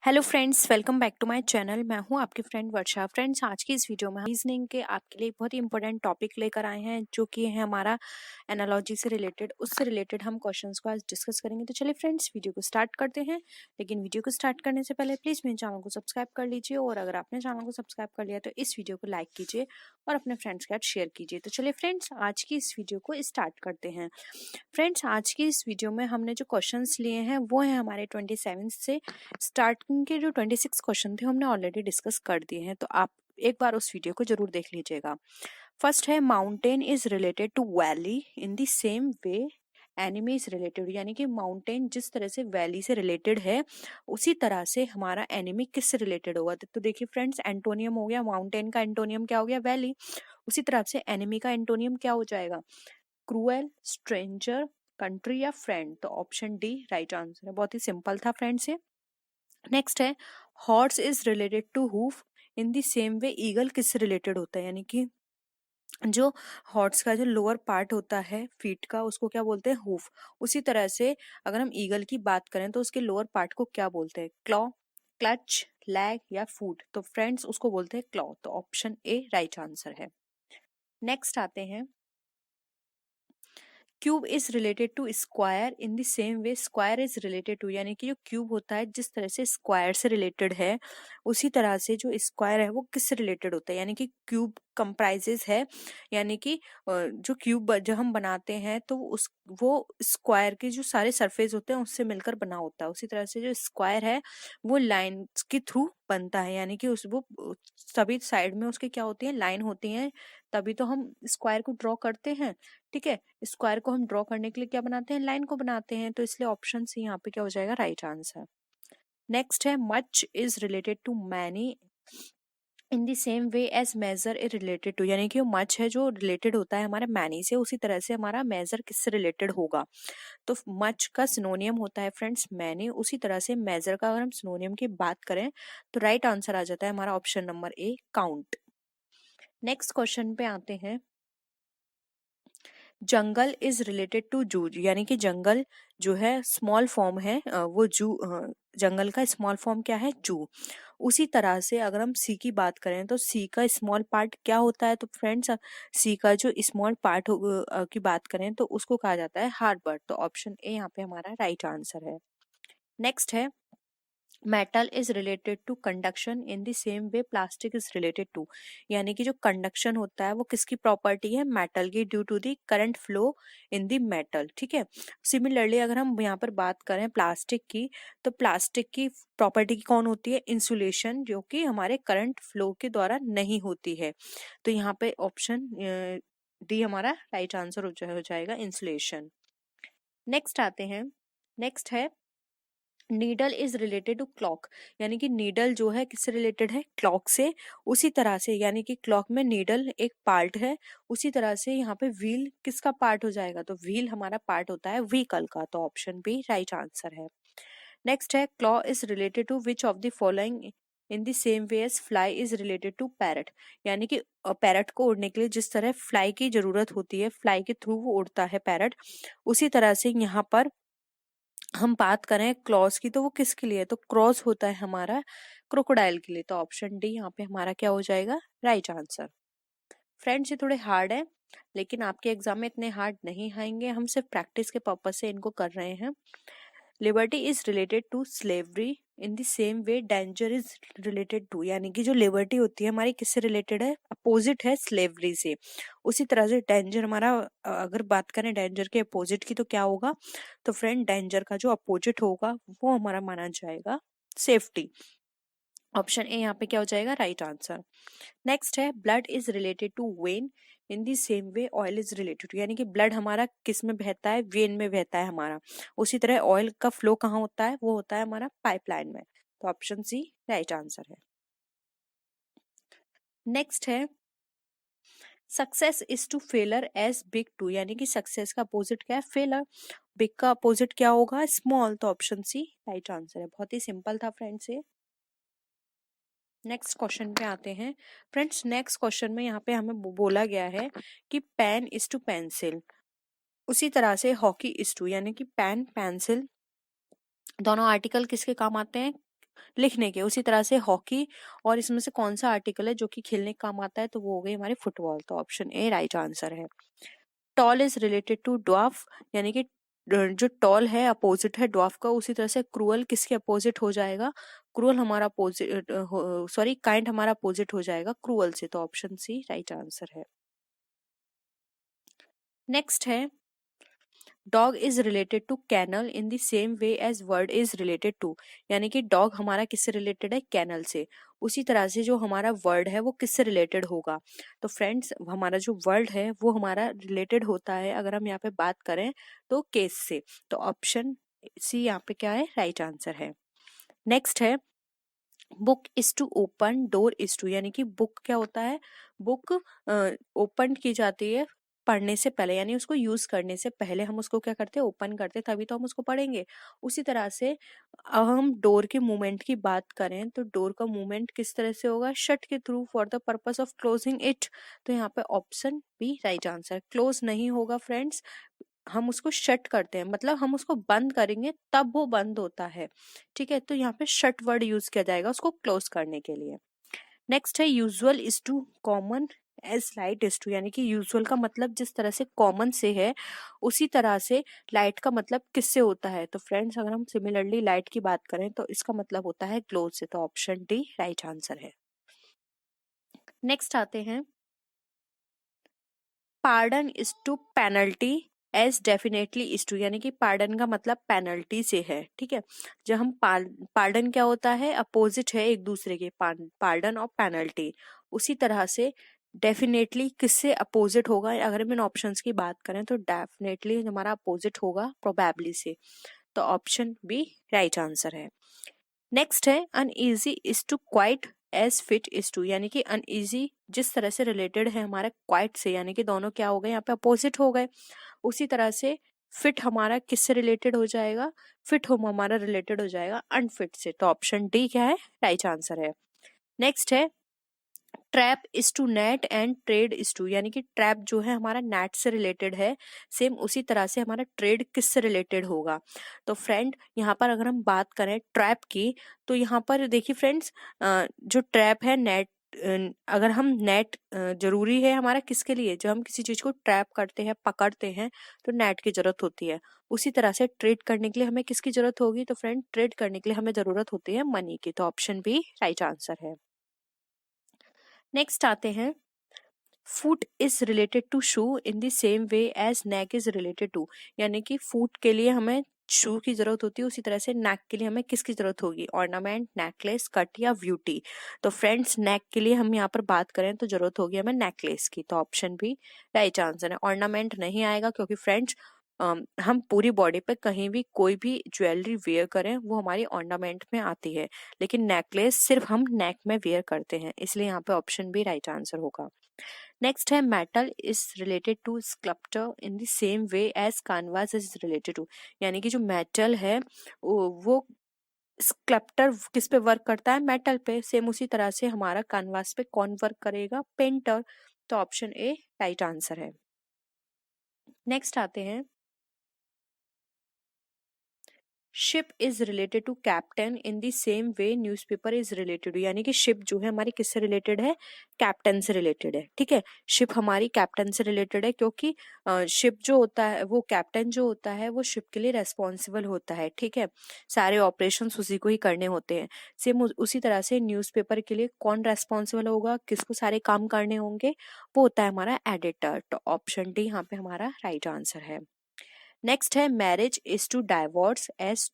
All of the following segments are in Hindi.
Hello friends, welcome back to my channel. मैं हूं आपकी फ्रेंड वर्षा। फ्रेंड्स, आज की इस वीडियो में हम रीजनिंग के आपके लिए बहुत ही इंपॉर्टेंट टॉपिक लेकर आए हैं, जो कि है हमारा एनालॉजी से रिलेटेड। उससे रिलेटेड हम क्वेश्चंस को आज डिस्कस करेंगे। तो चलिए फ्रेंड्स, वीडियो को स्टार्ट करते हैं। लेकिन वीडियो को स्टार्ट करने से पहले प्लीज़ मेरे चैनल को सब्सक्राइब कर लीजिए, और अगर आपने चैनल को सब्सक्राइब कर लिया तो इस वीडियो को लाइक कीजिए और अपने फ्रेंड्स के साथ शेयर कीजिए। तो चलिए फ्रेंड्स, आज की इस वीडियो को स्टार्ट करते हैं। फ्रेंड्स, आज की इस वीडियो में हमने जो क्वेश्चंस लिए हैं वो है हमारे 27 से। स्टार्टिंग के जो 26 क्वेश्चन थे हमने ऑलरेडी डिस्कस कर दिए हैं, तो आप एक बार उस वीडियो को जरूर देख लीजिएगा। फर्स्ट है, mountain is related to valley in the same way enemy is related, यानी कि माउंटेन जिस तरह से वैली से रिलेटेड है उसी तरह से हमारा एनिमी किससे रिलेटेड होगा। तो देखिए फ्रेंड्स, एंटोनियम हो गया, माउंटेन का एंटोनियम क्या हो गया, वैली। उसी तरह से एनिमी का एंटोनियम क्या हो जाएगा, क्रूएल, स्ट्रेंजर, कंट्री या फ्रेंड। तो ऑप्शन डी राइट आंसर है। बहुत ही सिंपल था फ्रेंड्स ये। नेक्स्ट है, horse is related to hoof in the same way eagle किससे रिलेटेड होता है, यानी कि जो हॉर्स का जो लोअर पार्ट होता है फीट का, उसको क्या बोलते हैं, हूफ। उसी तरह से अगर हम ईगल की बात करें तो उसके लोअर पार्ट को क्या बोलते हैं, क्लॉ, क्लच, लैग या फूट। तो फ्रेंड्स, उसको बोलते हैं क्लॉ। तो ऑप्शन ए राइट आंसर है। नेक्स्ट आते हैं, cube is related to square in the same way square is related to, यानी कि जो क्यूब होता है जिस तरह से स्क्वायर से रिलेटेड है उसी तरह से जो स्क्वायर है वो किससे रिलेटेड होता है, यानी कि क्यूब कंप्राइजेस है, यानी कि जो क्यूब जब हम बनाते हैं तो वो स्क्वायर के जो सारे सरफेस होते हैं उससे मिलकर बना होता है। उसी तरह से जो स्क्वायर है वो लाइन के थ्रू बनता है, यानी कि उस वो सभी साइड में उसके क्या होती है, लाइन होती है, तभी तो हम स्क्वायर को ड्रॉ करते हैं। ठीक है, स्क्वायर को हम ड्रॉ करने के लिए क्या बनाते हैं, लाइन को बनाते हैं। तो इसलिए ऑप्शन सी यहाँ पे क्या हो जाएगा, राइट आंसर। नेक्स्ट है, much is related to many in the same way as major is related to, यानी कि मच है जो रिलेटेड होता है हमारे मैनी से, उसी तरह से हमारा मेजर किससे रिलेटेड होगा। तो मच का सिनोनियम होता है फ्रेंड्स मैनी, उसी तरह से मेजर का अगर हम सिनोनियम की बात करें तो राइट आंसर आ जाता है हमारा option number A, count. Next question पे आते हैं, जंगल इज रिलेटेड टू जू, यानी कि जंगल जो है स्मॉल फॉर्म है, वो जू, जंगल का स्मॉल फॉर्म क्या है, जू। उसी तरह से अगर हम सी की बात करें तो सी का स्मॉल पार्ट क्या होता है, तो फ्रेंड्स सी का जो स्मॉल पार्ट की बात करें तो उसको कहा जाता है हार्बर। तो ऑप्शन ए यहाँ पे हमारा राइट आंसर है। नेक्स्ट है, metal is related to conduction in the same way plastic is related to, यानी कि जो कंडक्शन होता है वो किसकी प्रॉपर्टी है, मेटल की, due to the current flow in the metal. ठीक है, सिमिलरली अगर हम यहाँ पर बात करें प्लास्टिक की, तो प्लास्टिक की प्रॉपर्टी कौन होती है, इंसुलेशन, जो कि हमारे करंट फ्लो के द्वारा नहीं होती है। तो यहाँ पे ऑप्शन डी हमारा राइट आंसर हो जाएगा, इंसुलेशन। नेक्स्ट आते हैं, नेक्स्ट है, needle is related to clock, यानी कि नीडल जो है किससे रिलेटेड है, क्लॉक से। उसी तरह से यानी कि क्लॉक में नीडल एक पार्ट है, उसी तरह से यहाँ पे व्हील किसका पार्ट हो जाएगा, तो व्हील हमारा पार्ट होता है व्हीकल का। तो ऑप्शन बी राइट आंसर है। नेक्स्ट है, claw is related to which of the following in the same way as fly is related to parrot, यानी कि पैरट को उड़ने के लिए जिस तरह फ्लाई की जरूरत होती है, फ्लाई के थ्रू वो उड़ता है पैरट, उसी तरह से यहाँ पर हम बात करें क्लॉज की तो वो किसके लिए, तो क्रॉस होता है हमारा क्रोकोडाइल के लिए। तो ऑप्शन डी यहाँ पे हमारा क्या हो जाएगा, राइट आंसर। फ्रेंड्स, ये थोड़े हार्ड है, लेकिन आपके एग्जाम में इतने हार्ड नहीं आएंगे, हम सिर्फ प्रैक्टिस के पर्पज से इनको कर रहे हैं। Liberty is related to slavery in the same way danger is related to, यानी कि जो लिबर्टी होती है हमारी किससे रिलेटेड है, अपोजिट है स्लेवरी से। उसी तरह से डेंजर हमारा, अगर बात करें डेंजर के अपोजिट की तो क्या होगा, तो फ्रेंड डेंजर का जो अपोजिट होगा वो हमारा माना जाएगा सेफ्टी। ऑप्शन ए यहाँ पे क्या हो जाएगा, राइट आंसर। नेक्स्ट है, blood is related to vein in the same way oil is related to, यानी कि ब्लड हमारा किस में बहता है, वेन में बहता है हमारा। उसी तरह ऑयल का फ्लो कहाँ होता है, वो होता है हमारा पाइपलाइन में। तो ऑप्शन सी राइट आंसर है। नेक्स्ट है, success is to failure as big to, यानी कि सक्सेस का अपोजिट क्या है, फेलर। बिग का अपोजिट क्या होगा, स्मॉल। तो ऑप्शन सी राइट आंसर है। बहुत ही सिंपल था फ्रेंड्स ये। नेक्स्ट क्वेश्चन पे आते हैं। फ्रेंड्स, नेक्स्ट क्वेश्चन में यहाँ पे हमें बोला गया है कि पेन इज टू पेंसिल, उसी तरह से हॉकी इज टू, यानी कि पेन पेंसिल दोनों आर्टिकल किसके काम आते हैं, लिखने के। उसी तरह से हॉकी, और इसमें से कौन सा आर्टिकल है जो कि खेलने के काम आता है, तो वो हो गई हमारी फुटबॉल। तो ऑप्शन ए राइट आंसर है। Tall is related to dwarf, यानी कि जो टॉल है अपोजिट है ड्वार्फ का, उसी तरह से क्रूअल किसके अपोजिट हो जाएगा, क्रूअल हमारा अपोजिट, सॉरी काइंड हमारा अपोजिट हो जाएगा क्रूअल से। तो ऑप्शन सी राइट आंसर है। नेक्स्ट है dog is related to kennel in the same way as bird is related to, यानी कि डॉग हमारा किससे रिलेटेड है, कैनल से। उसी तरह से जो हमारा वर्ड है वो किससे रिलेटेड होगा, तो फ्रेंड्स हमारा जो वर्ड है वो हमारा रिलेटेड होता है, अगर हम यहाँ पे बात करें तो केस से। तो ऑप्शन सी यहाँ पे क्या है, राइट आंसर है। नेक्स्ट है book is to open, door is to, यानी कि बुक क्या होता है, बुक ओपन की जाती है पढ़ने से पहले, यानी उसको यूज करने से पहले हम उसको क्या करते हैं, ओपन करते हैं, तभी तो हम उसको पढ़ेंगे। उसी तरह से अब हम डोर के मूवमेंट की बात करें तो डोर का मूवमेंट किस तरह से होगा, शट के through for the purpose of closing it. तो यहाँ पे option B right answer. Close नहीं होगा फ्रेंड्स, हम उसको शट करते हैं, मतलब हम उसको बंद करेंगे तब वो बंद होता है, ठीक है। तो यहाँ पे शट वर्ड यूज किया जाएगा उसको क्लोज करने के लिए। नेक्स्ट है usual is to common as light is to, यानी कि यूजुअल का मतलब जिस तरह से कॉमन से है उसी तरह से लाइट का मतलब किससे होता है। तो फ्रेंड्स अगर हम सिमिलरली लाइट की बात करें तो इसका मतलब होता है क्लोज से। तो ऑप्शन डी राइट आंसर है। नेक्स्ट आते हैं pardon is to penalty as definitely is to, यानी कि पार्डन का मतलब पेनल्टी से है, ठीक है। जब हम पार्डन क्या होता है, अपोजिट है एक दूसरे के, पार्डन और पेनल्टी। उसी तरह से डेफिनेटली किससे अपोजिट होगा, अगर हम इन ऑप्शंस की बात करें तो डेफिनेटली हमारा अपोजिट होगा प्रोबेबली से। तो ऑप्शन बी राइट आंसर है। नेक्स्ट है uneasy is to quite as fit is to, यानी कि अनईजी जिस तरह से रिलेटेड है हमारा क्वाइट से, यानी कि दोनों क्या हो गए यहाँ पे अपोजिट हो गए। उसी तरह से फिट हमारा किससे रिलेटेड हो जाएगा, फिट होम हमारा रिलेटेड हो जाएगा अनफिट से। तो ऑप्शन डी क्या है, राइट आंसर है। नेक्स्ट है trap is to net and trade is to, यानी कि ट्रैप जो है हमारा नेट से रिलेटेड है, सेम उसी तरह से हमारा ट्रेड किससे रिलेटेड होगा। तो फ्रेंड यहाँ पर अगर हम बात करें ट्रैप की, तो यहाँ पर देखिए फ्रेंड्स जो ट्रैप है नेट, अगर हम नेट जरूरी है हमारा किसके लिए, जब हम किसी चीज को ट्रैप करते हैं पकड़ते हैं तो नेट की जरूरत होती है। उसी तरह से ट्रेड करने के लिए हमें किसकी जरूरत होगी, तो फ्रेंड ट्रेड करने के लिए हमें जरूरत होती है मनी की। तो ऑप्शन बी राइट आंसर है। नेक्स्ट आते हैं foot is related to shoe in the same way as neck is related to, यानी कि फुट के लिए हमें शू की जरूरत होती है, उसी तरह से नेक के लिए हमें किसकी जरूरत होगी, ऑर्नामेंट, नेकलेस, कट या ब्यूटी। तो फ्रेंड्स नेक के लिए हम यहाँ पर बात करें तो जरूरत होगी हमें नेकलेस की। तो ऑप्शन भी राइट आंसर है। ऑर्नामेंट नहीं आएगा क्योंकि फ्रेंड्स हम पूरी बॉडी पे कहीं भी कोई भी ज्वेलरी वेयर करें वो हमारी ऑर्नामेंट में आती है, लेकिन नेकलेस सिर्फ हम नेक में वेयर करते हैं, इसलिए यहाँ पे ऑप्शन भी राइट आंसर होगा। नेक्स्ट है metal is related to sculpture in the same way as canvas is related to, यानी कि जो मेटल है वो स्कल्पटर किस पे वर्क करता है, मेटल पे, सेम उसी तरह से हमारा कैनवास पे कौन वर्क करेगा, पेंटर। तो ऑप्शन ए राइट आंसर है। नेक्स्ट आते हैं ship is related to captain in the same way newspaper is related, यानी कि शिप जो है हमारी किससे रिलेटेड है, कैप्टन से रिलेटेड है, ठीक है। शिप हमारी कैप्टन से रिलेटेड है क्योंकि शिप जो होता है वो कैप्टन जो होता है वो शिप के लिए रेस्पॉन्सिबल होता है, ठीक है। सारे ऑपरेशंस उसी को ही करने होते हैं। सेम उसी तरह से न्यूज़पेपर के लिए कौन रेस्पॉन्सिबल होगा, किसको सारे काम करने होंगे, वो होता है हमारा एडिटर। तो ऑप्शन डी यहाँ पे हमारा राइट आंसर है। नेक्स्ट है marriage is to divorce as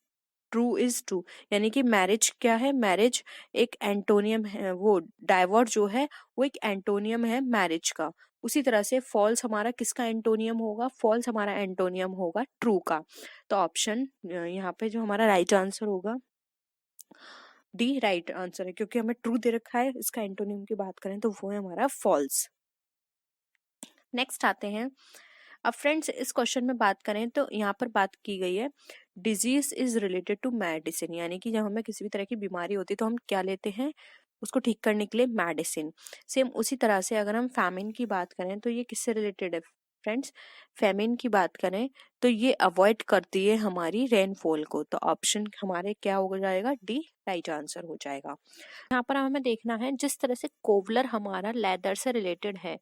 true is true, यानी कि मैरिज क्या है, मैरिज एक एंटोनियम है, वो डाइवोर्स जो है वो एक एंटोनियम है मैरिज का। उसी तरह से फॉल्स हमारा किसका एंटोनियम होगा, फॉल्स हमारा एंटोनियम होगा ट्रू का। तो ऑप्शन यहाँ पे जो हमारा राइट आंसर होगा डी राइट आंसर है, क्योंकि हमें ट्रू दे रखा है, इसका एंटोनियम की बात करें तो वो है हमारा फॉल्स। नेक्स्ट आते हैं अब फ्रेंड्स इस क्वेश्चन में बात करें तो यहाँ पर बात की गई है disease is related to medicine, यानी कि जब हमें किसी भी तरह की बीमारी होती है तो हम क्या लेते हैं, उसको ठीक करने के लिए मेडिसिन। सेम उसी तरह से अगर हम फैमिन की बात करें तो ये किससे रिलेटेड है, फ्रेंड्स फेमिन की बात करें तो ये अवॉइड करती है हमारी रेनफॉल को, तो ऑप्शन हमारे क्या हो जाएगा, डी राइट आंसर हो जाएगा। यहाँ पर हमें देखना है जिस तरह से कोवलर हमारा लेदर से रिलेटेड है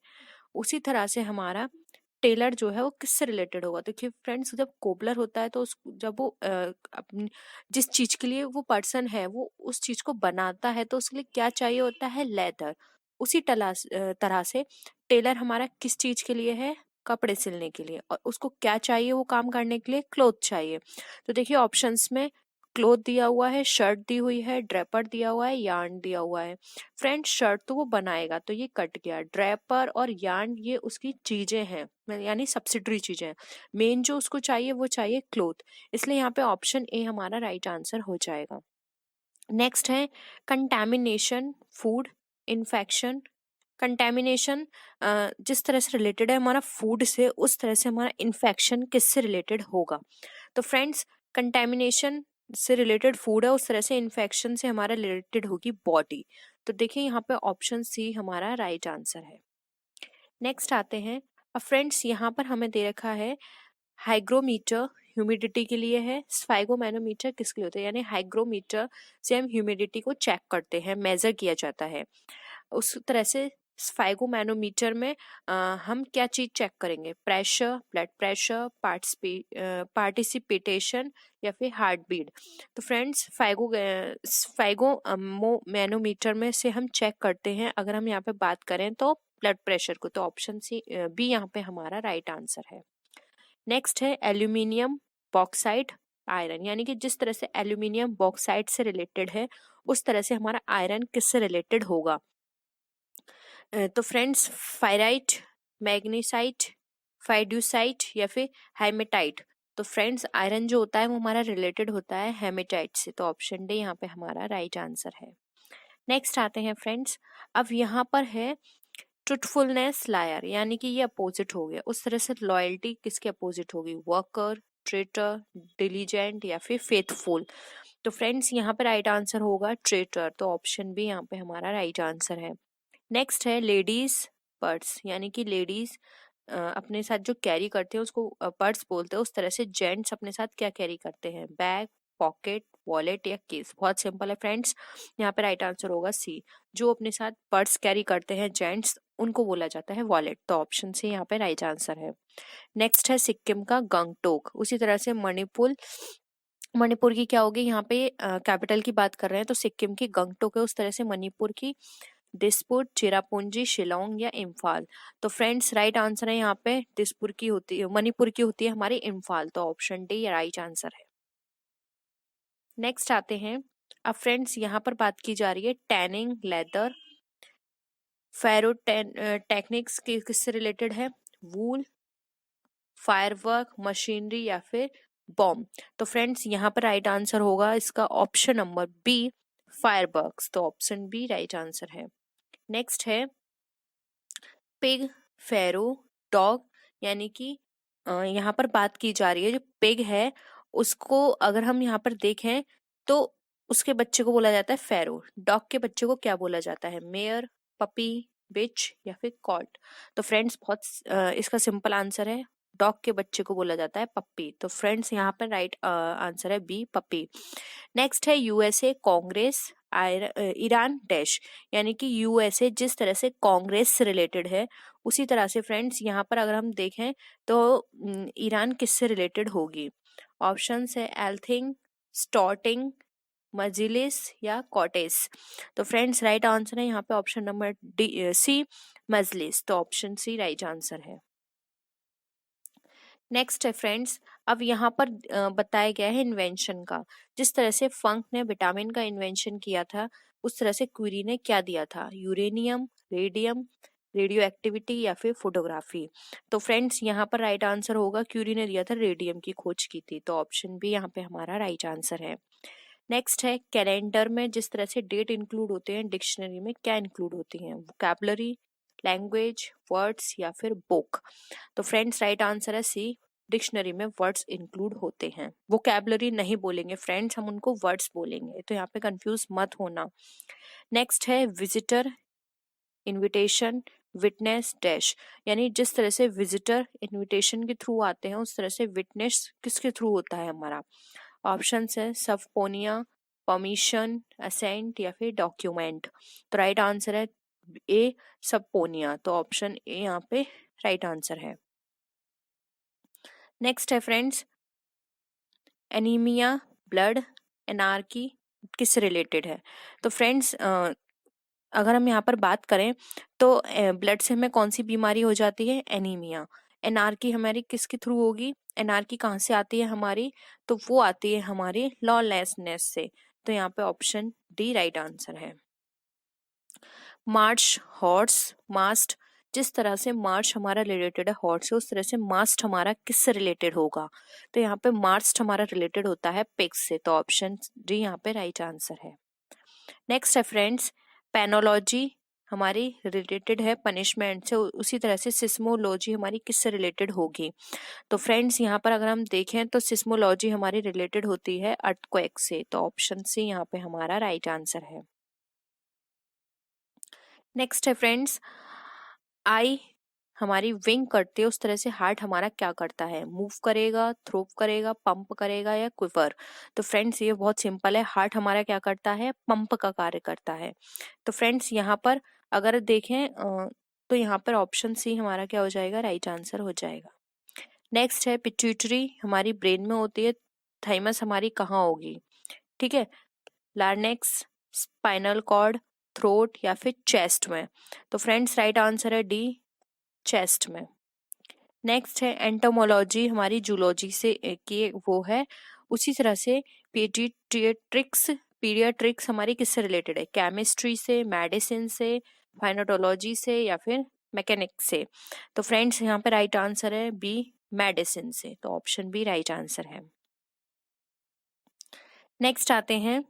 उसी तरह से हमारा टेलर जो है वो किससे रिलेटेड होगा। देखिए फ्रेंड्स जब कोबलर होता है तो जब वो अपनी जिस चीज के लिए वो पर्सन है वो उस चीज को बनाता है तो उसके लिए क्या चाहिए होता है, लेदर। उसी तरह से टेलर हमारा किस चीज के लिए है, कपड़े सिलने के लिए, और उसको क्या चाहिए वो काम करने के लिए, क्लोथ चाहिए। तो देखिए ऑप्शंस में क्लोथ दिया हुआ है, शर्ट दी हुई है, ड्रेपर दिया हुआ है, यार्न दिया हुआ है। फ्रेंड शर्ट तो वो बनाएगा तो ये कट गया, ड्रेपर और यार्न ये उसकी चीजें हैं यानी सब्सिडरी चीजें हैं, मेन जो उसको चाहिए वो चाहिए क्लोथ, इसलिए यहाँ पे ऑप्शन ए हमारा राइट आंसर हो जाएगा। नेक्स्ट है कंटैमिनेशन, फूड इन्फेक्शन। कंटैमिनेशन जिस तरह से रिलेटेड है हमारा फूड से, उस तरह से हमारा इन्फेक्शन किससे रिलेटेड होगा। तो फ्रेंड्स कंटैमिनेशन से रिलेटेड फूड है, उस तरह से इन्फेक्शन से हमारा रिलेटेड होगी बॉडी। तो देखिए यहाँ पे ऑप्शन सी हमारा राइट आंसर है। नेक्स्ट आते हैं, अब फ्रेंड्स यहाँ पर हमें दे रखा है हाइग्रोमीटर ह्यूमिडिटी के लिए है, स्फाइगोमैनोमीटर किसके लिए होता है, यानी हाइग्रोमीटर से हम ह्यूमिडिटी को चेक करते हैं, मेजर किया जाता है। उस तरह से स्फाइगोमैनोमीटर में हम क्या चीज चेक करेंगे, प्रेशर, ब्लड प्रेशर, पार्टिसिपेटेशन या फिर हार्ट बीट। तो फ्रेंड्स स्फाइगोमैनोमीटर में से हम चेक करते हैं, अगर हम यहाँ पे बात करें तो ब्लड प्रेशर को, तो ऑप्शन सी बी यहाँ पे हमारा राइट आंसर है। नेक्स्ट है एल्यूमिनियम बॉक्साइट आयरन, यानी कि जिस तरह से एल्यूमिनियम बॉक्साइट से रिलेटेड है उस तरह से हमारा आयरन किससे रिलेटेड होगा। तो फ्रेंड्स फायराइट, मैग्नीसाइट, फाइड्यूसाइट या फिर हेमेटाइट। तो फ्रेंड्स आयरन जो होता है वो हमारा रिलेटेड होता है हेमेटाइट से, तो ऑप्शन डी यहाँ पे हमारा राइट आंसर है। नेक्स्ट आते हैं फ्रेंड्स, अब यहाँ पर है ट्रुथफुलनेस, लायर, यानी कि ये अपोजिट हो गया, उस तरह से लॉयल्टी किसके अपोजिट होगी, वर्कर, ट्रेटर, डिलीजेंट या फिर फेथफुल। तो फ्रेंड्स यहाँ पे राइट आंसर होगा ट्रेटर, तो ऑप्शन बी यहाँ पे हमारा राइट आंसर है। नेक्स्ट है लेडीज पर्स, यानी कि लेडीज अपने साथ जो कैरी करते हैं उसको पर्स बोलते हैं, उस तरह से जेंट्स अपने साथ क्या कैरी करते हैं, बैग, पॉकेट, वॉलेट या केस। बहुत सिंपल है फ्रेंड्स, यहाँ पे राइट आंसर होगा सी, जो अपने साथ पर्स कैरी करते हैं जेंट्स उनको बोला जाता है वॉलेट, तो ऑप्शन सी यहाँ पे राइट आंसर है। नेक्स्ट है सिक्किम का गंगटोक, उसी तरह से मणिपुर की क्या होगी, यहाँ पे कैपिटल की बात कर रहे हैं तो सिक्किम की गंगटोक है, उस तरह से मणिपुर की दिसपुर, चिरापुंजी, शिलोंग या इम्फाल। तो फ्रेंड्स राइट आंसर है यहाँ पे दिसपुर की होती है, मणिपुर की होती है हमारी इम्फाल, तो ऑप्शन डी राइट आंसर है। नेक्स्ट आते हैं, अब फ्रेंड्स यहाँ पर बात की जा रही है टैनिंग लेदर, फेरो टेक्निक्स किससे रिलेटेड है, वूल, फायरवर्क, मशीनरी या फिर बॉम्ब। तो फ्रेंड्स यहाँ पर राइट आंसर होगा इसका ऑप्शन नंबर बी, फायरवर्क्स, तो ऑप्शन बी राइट आंसर है। नेक्स्ट है पिग, फेरो, डॉग, यानी कि यहाँ पर बात की जा रही है जो पिग है उसको अगर हम यहाँ पर देखें तो उसके बच्चे को बोला जाता है फेरो, डॉग के बच्चे को क्या बोला जाता है, मेयर, पपी, बिच या फिर कॉट। तो फ्रेंड्स बहुत इसका सिंपल आंसर है, डॉग के बच्चे को बोला जाता है पप्पी, तो फ्रेंड्स यहाँ पर राइट आंसर है बी, पप्पी। नेक्स्ट है यूएसए कांग्रेस, ईरान डैश, यानी कि यूएसए जिस तरह से कांग्रेस से रिलेटेड है उसी तरह से फ्रेंड्स यहाँ पर अगर हम देखें तो ईरान किससे रिलेटेड होगी। ऑप्शंस है एल्थिंग, स्टॉर्टिंग, मजिलिस या कॉटेस। तो फ्रेंड्स राइट आंसर है यहाँ पे ऑप्शन नंबर डी सी, मजलिस, तो ऑप्शन सी राइट आंसर है। नेक्स्ट है फ्रेंड्स, अब यहाँ पर बताया गया है इन्वेंशन का, जिस तरह से फंक ने विटामिन का इन्वेंशन किया था उस तरह से क्यूरी ने क्या दिया था, यूरेनियम, रेडियम, रेडियो एक्टिविटी या फिर फोटोग्राफी। तो फ्रेंड्स यहाँ पर राइट आंसर होगा क्यूरी ने दिया था रेडियम की खोज की थी, तो ऑप्शन बी यहाँ पे हमारा राइट आंसर है। नेक्स्ट है कैलेंडर में जिस तरह से डेट इंक्लूड होते हैं डिक्शनरी में क्या इंक्लूड होती हैं, वोकैबुलरी, लैंग्वेज, वर्ड्स या फिर बुक। तो फ्रेंड्स राइट आंसर है सी, डिक्शनरी में वर्ड्स इंक्लूड होते हैं, वोकैबुलरी नहीं बोलेंगे फ्रेंड्स, हम उनको वर्ड्स बोलेंगे, तो यहाँ पे कंफ्यूज मत होना। नेक्स्ट है विजिटर, इनविटेशन, विटनेस डैश, यानी जिस तरह से विजिटर इनविटेशन के थ्रू आते हैं उस तरह से विटनेस किसके थ्रू होता है हमारा। ऑप्शन है सफपोनिया, परमिशन, असेंट या फिर डॉक्यूमेंट। तो राइट आंसर है ए सफपोनिया, तो ऑप्शन ए यहाँ पे राइट आंसर है। नेक्स्ट है फ्रेंड्स, एनीमिया, ब्लड, एनार्की किससे रिलेटेड है। तो फ्रेंड्स अगर हम यहाँ पर बात करें तो ब्लड से हमें कौन सी बीमारी हो जाती है, एनीमिया। एनार्की हमारी किसके थ्रू होगी, एनार्की कहाँ से आती है हमारी, तो वो आती है हमारी लॉलेसनेस से। तो यहाँ पे ऑप्शन डी राइट आंसर है। मार्च, हॉर्स, मास्ट, जिस तरह से मार्च हमारा रिलेटेड है हॉर्स से उस तरह से मास्ट हमारा किससे रिलेटेड होगा। तो यहाँ पे मास्ट हमारा रिलेटेड होता है पिग से, तो ऑप्शन डी यहाँ पे राइट आंसर है। नेक्स्ट है फ्रेंड्स, पेनोलॉजी हमारी रिलेटेड है पनिशमेंट से, उसी तरह से सिस्मोलॉजी हमारी किससे रिलेटेड होगी। तो फ्रेंड्स यहाँ पर अगर हम देखें तो सिस्मोलॉजी हमारी रिलेटेड होती है अर्थक्वेक से, तो ऑप्शन सी यहाँ पे हमारा राइट आंसर है। नेक्स्ट है फ्रेंड्स, आई हमारी विंग करते है उस तरह से हार्ट हमारा क्या करता है, मूव करेगा, थ्रो करेगा, पंप करेगा या क्विवर। तो फ्रेंड्स ये बहुत सिंपल है, हार्ट हमारा क्या करता है, पंप का कार्य करता है। तो फ्रेंड्स यहाँ पर अगर देखें तो यहाँ पर ऑप्शन सी हमारा क्या हो जाएगा, राइट आंसर हो जाएगा। नेक्स्ट है पिट्यूटरी हमारी ब्रेन में होती है, थाइमस हमारी कहाँ होगी, ठीक है, लार्नेक्स, स्पाइनल कॉर्ड, थ्रोट या फिर चेस्ट में। तो फ्रेंड्स राइट आंसर है डी, चेस्ट में। नेक्स्ट है एंटोमोलॉजी हमारी जूलॉजी से की वो है, उसी तरह से पीडियाट्रिक्स हमारी किससे रिलेटेड है, केमिस्ट्री से, मेडिसिन से, फाइनोटोलॉजी से या फिर मैकेनिक्स से। तो फ्रेंड्स यहाँ पे राइट आंसर है बी, मेडिसिन से, तो ऑप्शन बी राइट आंसर है। नेक्स्ट आते हैं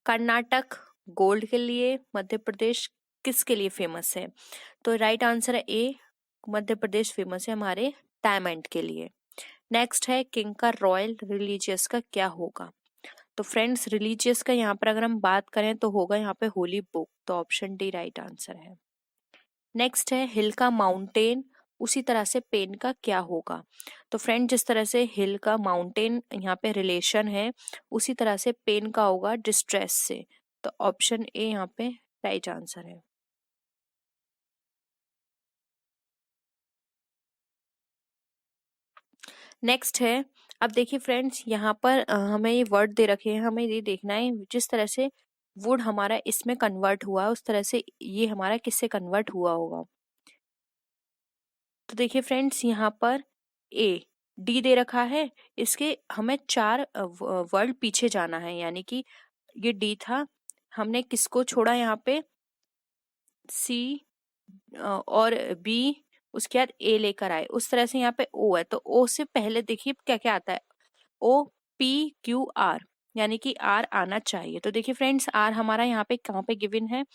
कर्नाटक गोल्ड के लिए, मध्य प्रदेश किसके लिए फेमस है। तो राइट आंसर है ए, मध्य प्रदेश फेमस है हमारे डायमंड के लिए। नेक्स्ट है किंग का रॉयल रिलीजियस का क्या होगा। तो फ्रेंड्स रिलीजियस का यहाँ पर अगर हम बात करें तो होगा यहाँ पे होली बुक, तो ऑप्शन डी राइट आंसर है। नेक्स्ट है हिल का माउंटेन, उसी तरह से पेन का क्या होगा। तो फ्रेंड जिस तरह से हिल का माउंटेन यहाँ पे रिलेशन है उसी तरह से पेन का होगा डिस्ट्रेस से, तो ऑप्शन ए यहाँ पे राइट आंसर है। नेक्स्ट है, अब देखिए फ्रेंड्स यहाँ पर हमें ये वर्ड दे रखे हैं, हमें ये देखना है जिस तरह से वुड हमारा इसमें कन्वर्ट हुआ है उस तरह से ये हमारा किससे कन्वर्ट हुआ होगा। तो देखिए फ्रेंड्स यहाँ पर ए डी दे रखा है, इसके हमें 4 वर्ड पीछे जाना है, यानी कि ये डी था, हमने किसको छोड़ा यहाँ पे, सी और बी, उसके बाद ए लेकर आए, उस तरह से यहाँ पे ओ है, तो ओ से पहले देखिए क्या क्या आता है, ओ पी क्यू आर, यानी कि आर आना चाहिए। तो देखिए फ्रेंड्स आर हमारा यहाँ पे कहाँ पे गिवन है,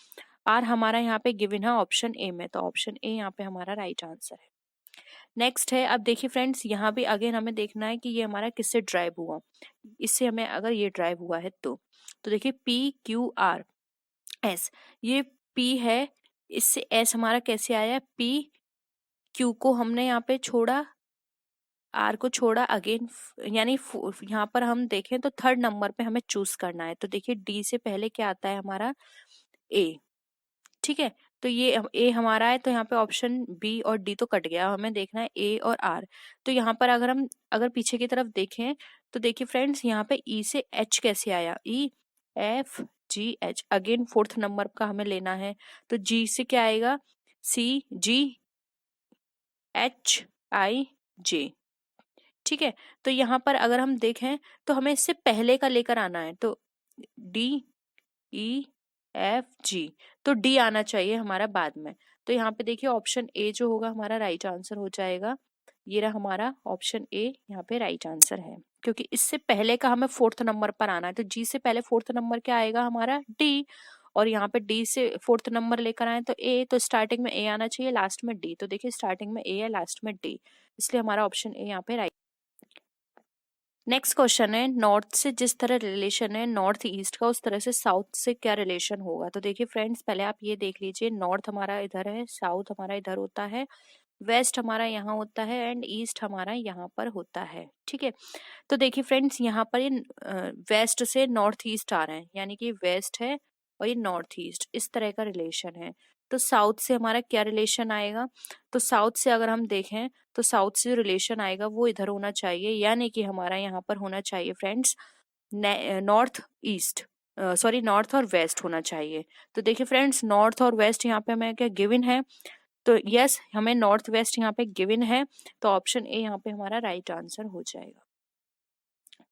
आर हमारा यहाँ पे गिवन है ऑप्शन ए में, तो ऑप्शन ए यहाँ पे हमारा राइट आंसर है। नेक्स्ट है, अब देखिए फ्रेंड्स यहाँ भी अगेन हमें देखना है कि ये हमारा किससे ड्राइव हुआ, इससे हमें अगर ये ड्राइव हुआ है तो देखिए पी क्यू आर एस, ये पी है, इससे एस हमारा कैसे आया, पी क्यू को हमने यहाँ पे छोड़ा, आर को छोड़ा अगेन, यानी यहाँ पर हम देखें तो 3rd नंबर पे हमें चूज करना है। तो देखिए डी से पहले क्या आता है हमारा, ए, ठीक है, तो ये ए हमारा है, तो यहाँ पे ऑप्शन बी और डी तो कट गया, हमें देखना है ए और आर। तो यहाँ पर अगर हम अगर पीछे की तरफ देखें तो देखिए फ्रेंड्स यहाँ पे ई से एच कैसे आया, E F G H, again 4th number का हमें लेना है, तो जी से क्या आएगा, सी जी एच आई जे, ठीक है। तो यहाँ पर अगर हम देखें तो हमें इससे पहले का लेकर आना है, तो डी ई एफ जी, तो डी आना चाहिए हमारा बाद में। तो यहाँ पे देखिए ऑप्शन ए जो होगा हमारा राइट आंसर हो जाएगा, ये रहा हमारा ऑप्शन ए यहाँ पे राइट आंसर है, क्योंकि इससे पहले का हमें 4th नंबर पर आना है, तो जी से पहले 4th नंबर क्या आएगा हमारा, डी, और यहाँ पे डी से 4th नंबर लेकर आए तो ए, तो स्टार्टिंग में ए आना चाहिए, लास्ट में डी, तो देखिए स्टार्टिंग में ए है लास्ट में डी, इसलिए हमारा ऑप्शन ए यहाँ पे राइट। नेक्स्ट क्वेश्चन है, नॉर्थ से जिस तरह रिलेशन है नॉर्थ ईस्ट का, उस तरह से साउथ से क्या रिलेशन होगा। तो देखिए फ्रेंड्स, पहले आप ये देख लीजिए, नॉर्थ हमारा इधर है, साउथ हमारा इधर होता है, वेस्ट हमारा यहाँ होता है एंड ईस्ट हमारा यहाँ पर होता है। ठीक है, तो देखिए फ्रेंड्स, यहाँ पर ये वेस्ट से नॉर्थ ईस्ट आ रहे हैं, यानी कि वेस्ट है और ये नॉर्थ ईस्ट, इस तरह का रिलेशन है। तो साउथ से हमारा क्या रिलेशन आएगा, तो साउथ से अगर हम देखें तो साउथ से जो रिलेशन आएगा वो इधर होना चाहिए, यानी कि हमारा यहाँ पर होना चाहिए friends north east, sorry north और वेस्ट होना चाहिए। तो देखिए फ्रेंड्स, नॉर्थ और वेस्ट यहाँ पे हमें क्या गिवन है, तो यस हमें नॉर्थ वेस्ट यहाँ पे गिवन है, तो ऑप्शन ए यहाँ पे हमारा राइट आंसर हो जाएगा।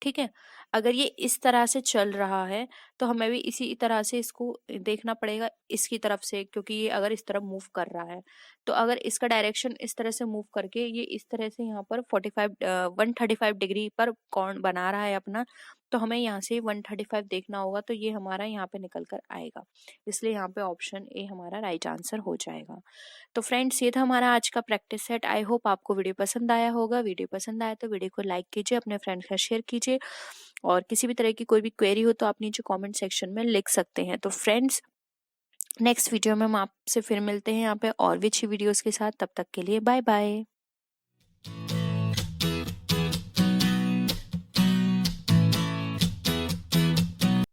ठीक है, अगर ये इस तरह से चल रहा है तो हमें भी इसी तरह से इसको देखना पड़ेगा इसकी तरफ से, क्योंकि ये अगर इस तरफ मूव कर रहा है, तो अगर इसका डायरेक्शन इस तरह से मूव करके ये इस तरह से यहाँ पर 135 डिग्री पर कौन बना रहा है अपना, तो हमें यहाँ से 135 देखना होगा, तो ये हमारा यहाँ पे निकल कर आएगा, इसलिए यहाँ पे ऑप्शन ए हमारा राइट आंसर हो जाएगा। तो फ्रेंड्स, ये था हमारा आज का प्रैक्टिस सेट। आई होप आपको वीडियो पसंद आया होगा। वीडियो पसंद आया तो वीडियो को लाइक कीजिए, अपने फ्रेंड्स का शेयर कीजिए, और किसी भी तरह की कोई भी क्वेरी हो तो आप नीचे कमेंट सेक्शन में लिख सकते हैं। तो फ्रेंड्स, नेक्स्ट वीडियो में हम आपसे फिर मिलते हैं यहाँ पे और भी अच्छी वीडियोस के साथ। तब तक के लिए बाय बाय।